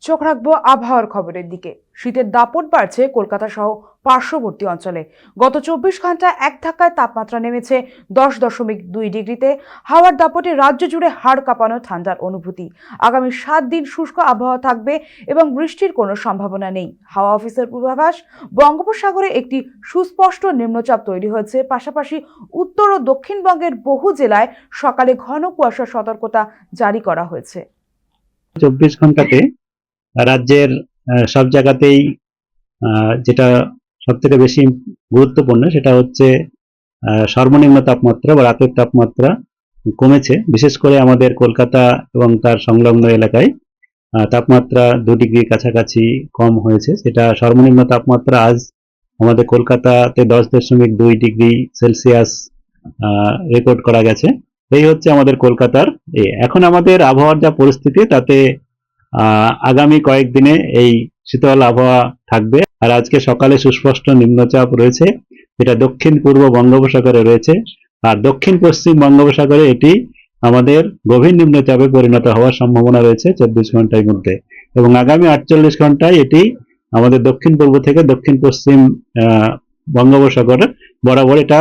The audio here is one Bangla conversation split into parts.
চোখ রাখবো আবহাওয়ার খবরের দিকে। শীতের দাপট বাড়ছে কলকাতা সহ পার্শ্ববর্তী অঞ্চলে। গত 24 ঘন্টায় এক ধাক্কায় তাপমাত্রা নেমেছে 10.2 ডিগ্রিতে। হাওয়ার দাপটে রাজ্য জুড়ে হাড় কাঁপানো ঠান্ডার অনুভূতি। আগামী 7 দিন শুষ্ক আবহাওয়া থাকবে এবং বৃষ্টির কোনো সম্ভাবনা নেই। হাওয়া অফিসের পূর্বাভাস, বঙ্গোপসাগরে একটি সুস্পষ্ট নিম্নচাপ তৈরি হয়েছে। পাশাপাশি উত্তর ও দক্ষিণবঙ্গের বহু জেলায় সকালে ঘন কুয়াশার সতর্কতা জারি করা হয়েছে। 24 ঘন্টাতে রাজ্যের সব জায়গাতেই যেটা সবথেকে বেশি গুরুত্বপূর্ণ সেটা হচ্ছে সর্বনিম্ন তাপমাত্রা বা রাতের তাপমাত্রা কমেছে। বিশেষ করে আমাদের কলকাতা এবং তার সংলগ্ন এলাকায় তাপমাত্রা 2 ডিগ্রির কাছাকাছি কম হয়েছে। সেটা সর্বনিম্ন তাপমাত্রা আজ আমাদের কলকাতাতে 10.2 ডিগ্রি সেলসিয়াস রেকর্ড করা গেছে। এই হচ্ছে আমাদের কলকাতার। এখন আমাদের আবহাওয়ার যা পরিস্থিতি তাতে আগামী কয়েকদিনে এই শীতল আবহাওয়া থাকবে। আর আজকে সকালে সুস্পষ্ট নিম্নচাপ রয়েছে, যেটা দক্ষিণ পূর্ব বঙ্গোপসাগরে রয়েছে। আর দক্ষিণ পশ্চিম বঙ্গোপসাগরে এটি আমাদের গভীর নিম্নচাপে পরিণত হওয়ার সম্ভাবনা রয়েছে 24 ঘন্টার মধ্যে। এবং আগামী 48 ঘন্টায় এটি আমাদের দক্ষিণ পূর্ব থেকে দক্ষিণ পশ্চিম বঙ্গোপসাগর বরাবর এটা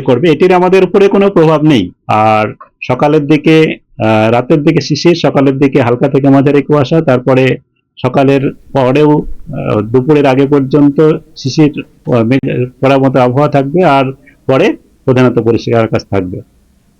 করবে। এটির আমাদের উপরে কোনো প্রভাব নেই। আর সকালের দিকে রাতের দিকে শিশির, সকালের দিকে হালকা থেকে মাঝারি কুয়াশা, তারপরে সকালের পরেও দুপুরের আগে পর্যন্ত শিশির পড়ার মতো আবহাওয়া থাকবে, আর পরে প্রধানত পরিষ্কার আকাশ থাকবে।